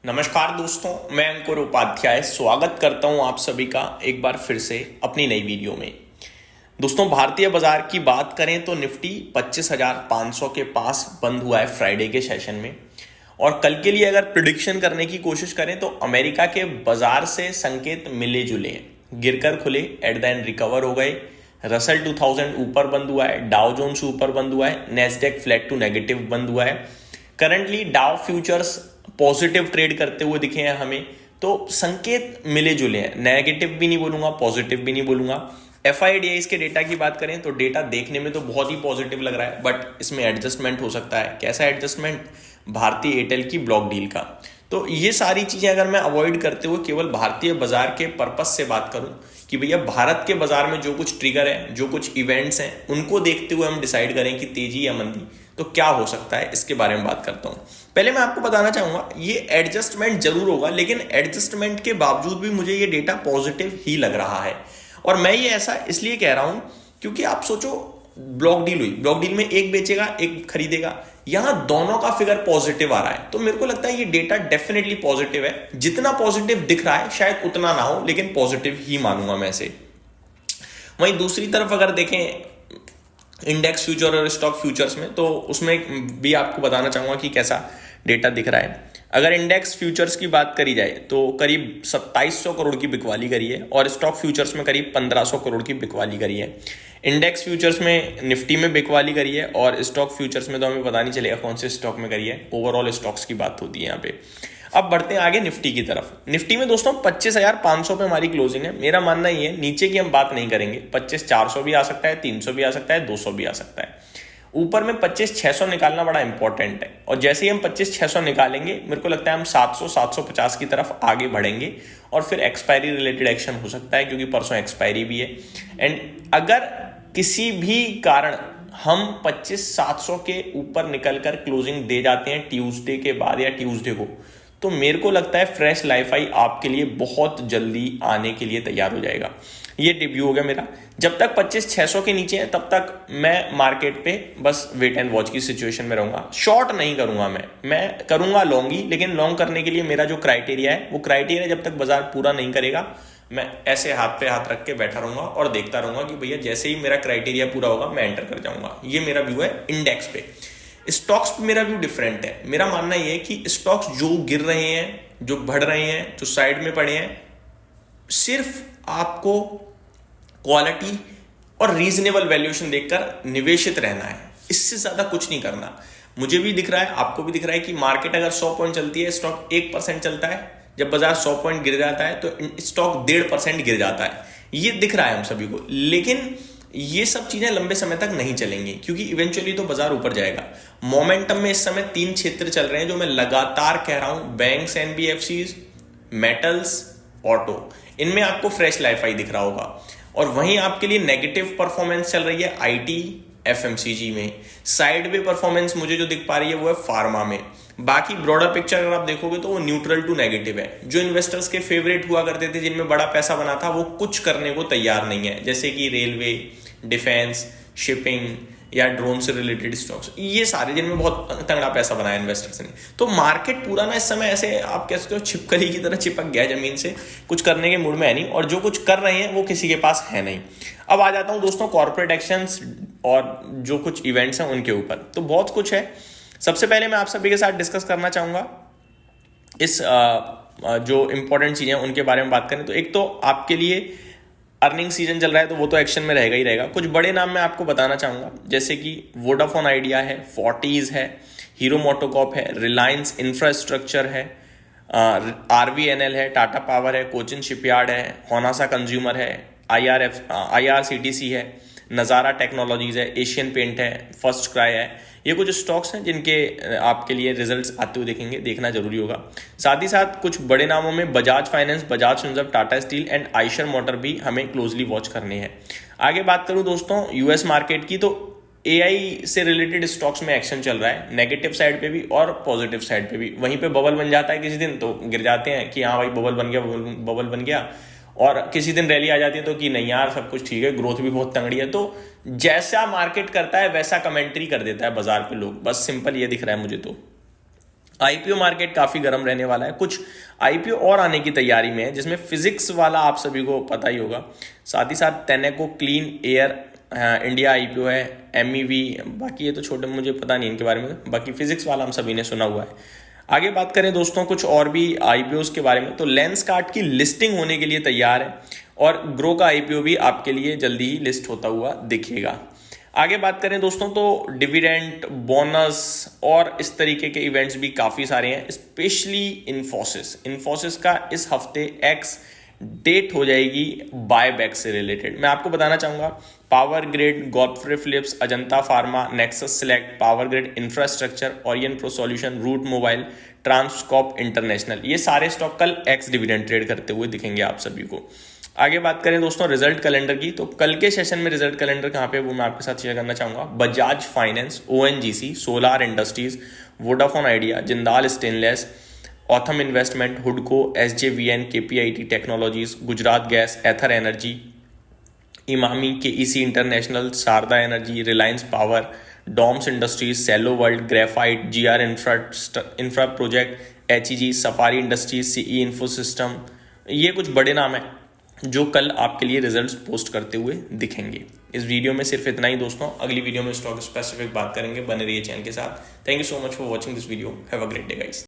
नमस्कार दोस्तों, मैं अंकुर उपाध्याय स्वागत करता हूं आप सभी का एक बार फिर से अपनी नई वीडियो में। दोस्तों, भारतीय बाजार की बात करें तो निफ्टी 25,500 के पास बंद हुआ है फ्राइडे के सेशन में। और कल के लिए अगर प्रिडिक्शन करने की कोशिश करें तो अमेरिका के बाजार से संकेत मिले जुले हैं। गिरकर खुले, एट द एंड रिकवर हो गए। रसल 2000 ऊपर बंद हुआ है, डाउ जोन्स ऊपर बंद हुआ है, नेस्डेक फ्लैट टू नेगेटिव बंद हुआ है। Currently Dow futures positive trade करते हुए दिखे हैं हमें, तो संकेत मिले जुले हैं। नेगेटिव भी नहीं बोलूंगा, पॉजिटिव भी नहीं बोलूंगा। एफआईडीआईज के डेटा की बात करें तो डेटा देखने में तो बहुत ही पॉजिटिव लग रहा है, बट इसमें एडजस्टमेंट हो सकता है। कैसा एडजस्टमेंट? भारतीय एयरटेल की ब्लॉक डील का। तो ये सारी चीजें अगर मैं अवॉइड करते हुए केवल भारतीय बाजार के पर्पस से बात करूं कि भैया भारत के बाजार में जो कुछ ट्रिगर है, जो कुछ इवेंट्स हैं, उनको देखते हुए हम डिसाइड करें कि तेजी या मंदी तो क्या हो सकता है, इसके बारे में बात करता हूं। पहले मैं आपको बताना चाहूंगा, ये एडजस्टमेंट जरूर होगा, लेकिन एडजस्टमेंट के बावजूद भी मुझे ये डेटा पॉजिटिव ही लग रहा है। और मैं ये ऐसा इसलिए कह रहा हूं क्योंकि आप सोचो, ब्लॉक डील हुई, ब्लॉक डील में एक बेचेगा एक खरीदेगा, यहां दोनों का फिगर पॉजिटिव आ रहा है। तो मेरे को लगता है ये डेटा डेफिनेटली पॉजिटिव है। जितना पॉजिटिव दिख रहा है शायद उतना ना हो, लेकिन पॉजिटिव ही मानूंगा मैं इसे। वहीं दूसरी तरफ अगर देखें इंडेक्स फ्यूचर और स्टॉक फ्यूचर्स में, तो उसमें भी आपको बताना चाहूंगा कि कैसा डेटा दिख रहा है। अगर इंडेक्स फ्यूचर्स की बात करी जाए तो करीब 2700 करोड़ की बिकवाली करी है और स्टॉक फ्यूचर्स में करीब 1500 करोड़ की बिकवाली करी है। इंडेक्स फ्यूचर्स में निफ्टी में बिकवाली करी है और स्टॉक फ्यूचर्स में तो हमें पता नहीं चलेगा कौन से स्टॉक में करी है। ओवरऑल स्टॉक्स की बात होती है यहाँ पे। अब बढ़ते हैं आगे निफ्टी की तरफ। निफ्टी में दोस्तों 25,500 पे हमारी क्लोजिंग है। मेरा मानना ये है, नीचे की हम बात नहीं करेंगे। 25,400 भी आ सकता है, 300 भी आ सकता है, 200 भी आ सकता है। ऊपर में 25,600 निकालना बड़ा इंपॉर्टेंट है। और जैसे ही हम 25,600 निकालेंगे, मेरे को लगता है हम 700 750 की तरफ आगे बढ़ेंगे और फिर एक्सपायरी रिलेटेड एक्शन हो सकता है, क्योंकि परसों एक्सपायरी भी है। एंड अगर किसी भी कारण हम 25,700 के ऊपर निकलकर क्लोजिंग दे जाते हैं ट्यूसडे के बाद या ट्यूसडे को, तो मेरे को लगता है फ्रेश लाइफ आई आपके लिए बहुत जल्दी आने के लिए तैयार हो जाएगा। ये डिब्यू हो गया मेरा। जब तक 25,600 के नीचे है तब तक मैं मार्केट पे बस वेट एंड वॉच की सिचुएशन में रहूंगा। शॉर्ट नहीं करूंगा, मैं करूंगा लॉन्ग ही, लेकिन लॉन्ग करने के लिए मेरा जो क्राइटेरिया है वो क्राइटेरिया जब तक बाजार पूरा नहीं करेगा, मैं ऐसे हाथ पे हाथ रख के बैठा रहूंगा और देखता रहूंगा कि भैया जैसे ही मेरा क्राइटेरिया पूरा होगा मैं एंटर कर जाऊंगा। ये मेरा व्यू है इंडेक्स पे। स्टॉक्स पे मेरा व्यू डिफरेंट है। मेरा मानना यह है कि स्टॉक्स जो गिर रहे हैं, जो बढ़ रहे हैं, जो साइड में पड़े हैं, सिर्फ आपको क्वालिटी और रीजनेबल वैल्यूएशन देखकर निवेशित रहना है। इससे ज्यादा कुछ नहीं करना। मुझे भी दिख रहा है, आपको भी दिख रहा है कि मार्केट अगर 100 पॉइंट चलती है, स्टॉक 1% चलता है। जब बाजार 100 पॉइंट गिर जाता है तो स्टॉक 1.5% गिर जाता है। ये दिख रहा है हम सभी को, लेकिन ये सब चीजें लंबे समय तक नहीं चलेंगी, क्योंकि इवेंचुअली तो बाजार ऊपर जाएगा। मोमेंटम में इस समय 3 क्षेत्र चल रहे हैं जो मैं लगातार कह रहा हूं, बैंक्स, एनबीएफसीज, मेटल्स, ऑटो। इनमें आपको फ्रेश लाइफ आई दिख रहा होगा। और वहीं आपके लिए नेगेटिव परफॉर्मेंस चल रही है आईटी, एफएमसीजी में। साइड वे परफॉर्मेंस मुझे जो दिख पा रही है वो है फार्मा में। बाकी ब्रॉडर पिक्चर अगर आप देखोगे तो वो न्यूट्रल टू नेगेटिव है। जो इन्वेस्टर्स के फेवरेट हुआ करते थे, जिनमें बड़ा पैसा बना था, वो कुछ करने को तैयार नहीं है, जैसे कि रेलवे, डिफेंस, शिपिंग या ड्रोन से रिलेटेड स्टॉक्स, ये सारे जिनमें बहुत तगड़ा पैसा बनाया इन्वेस्टर्स ने। तो मार्केट पूरा ना इस समय ऐसे आप कह सकते हो छिपकली की तरह चिपक गया जमीन से, कुछ करने के मूड में है नहीं, और जो कुछ कर रहे हैं वो किसी के पास है नहीं। अब आ जाता हूं दोस्तों कॉर्पोरेट एक्शंस और जो कुछ इवेंट्स हैं उनके ऊपर। तो बहुत कुछ है। सबसे पहले मैं आप सभी के साथ डिस्कस करना चाहूंगा इस जो इंपॉर्टेंट चीजें उनके बारे में बात करें तो एक तो आपके लिए अर्निंग सीजन चल रहा है, तो वो तो एक्शन में रहेगा ही रहेगा। कुछ बड़े नाम मैं आपको बताना चाहूंगा, जैसे कि वोडाफोन आइडिया है, फोर्टीज है, हीरो मोटोकॉप है, रिलायंस इंफ्रास्ट्रक्चर है, आरवीएनएल है, टाटा पावर है, कोचिन शिपयार्ड है, होनासा कंज्यूमर है, आईआरसीटीसी है, नज़ारा टेक्नोलॉजीज है, एशियन पेंट है, फर्स्ट क्राई है। ये कुछ स्टॉक्स हैं जिनके आपके लिए रिजल्ट्स आते हुए दिखेंगे, देखना जरूरी होगा। साथ ही साथ कुछ बड़े नामों में Bajaj finance, Bajaj Finserv, Tata steel and Eicher motor भी हमें क्लोजली वॉच करने हैं। आगे बात करूं दोस्तों यूएस मार्केट की, तो एआई से रिलेटेड स्टॉक्स में एक्शन चल रहा है, नेगेटिव साइड पे भी और पॉजिटिव साइड पे भी। वहीं पे बबल बन जाता है किसी दिन तो गिर जाते हैं कि हाँ भाई बबल बन गया, बबल बन गया, और किसी दिन रैली आ जाती है तो कि नहीं यार सब कुछ ठीक है, ग्रोथ भी बहुत तंगड़ी है। तो जैसा मार्केट करता है वैसा कमेंट्री कर देता है बाजार पे लोग, बस सिंपल ये दिख रहा है मुझे। तो आईपीओ मार्केट काफी गर्म रहने वाला है। कुछ आईपीओ और आने की तैयारी में है, जिसमें फिजिक्स वाला आप सभी को पता ही होगा। साथ ही साथ Tenneco clean air India IPO है, एमईवी, बाकी ये तो छोटे, मुझे पता नहीं इनके बारे में, बाकी फिजिक्स वाला हम सभी ने सुना हुआ है। आगे बात करें दोस्तों कुछ और भी आईपीओस के बारे में, तो लेंसकार्ट की लिस्टिंग होने के लिए तैयार है और ग्रो का आईपीओ भी आपके लिए जल्दी ही लिस्ट होता हुआ दिखेगा। आगे बात करें दोस्तों तो डिविडेंड, बोनस और इस तरीके के इवेंट्स भी काफ़ी सारे हैं, स्पेशली इन्फोसिस का इस हफ्ते एक्स डेट हो जाएगी बायबैक से रिलेटेड। मैं आपको बताना चाहूँगा Power Grid, Godfrey Phillips, Ajanta Pharma, Nexus Select, Power Grid Infrastructure, Orion Pro Solution, Route Mobile, Transcorp International, ये सारे स्टॉक कल एक्स डिविडेंड ट्रेड करते हुए दिखेंगे आप सभी को। आगे बात करें दोस्तों रिजल्ट कैलेंडर की, तो कल के सेशन में रिजल्ट कैलेंडर कहाँ पे, वो मैं आपके साथ शेयर करना चाहूंगा। Bajaj Finance, ONGC, Solar Industries, Vodafone Idea, Jindal Stainless, Authum Investment, हुडको, SJVN, KPIT Technologies, Gujarat Gas, Ather Energy, Emami, KEC International, Sharda Energy, Reliance Power, Doms Industries, Cello World, graphite, GR Infra Project, HEG, Safari Industries, CE Info System, ये कुछ बड़े नाम हैं जो कल आपके लिए रिजल्ट्स पोस्ट करते हुए दिखेंगे। इस वीडियो में सिर्फ इतना ही दोस्तों, अगली वीडियो में स्टॉक स्पेसिफिक बात करेंगे, बने रहिए चैनल के साथ। Thank you so much for watching this video, have a great day guys.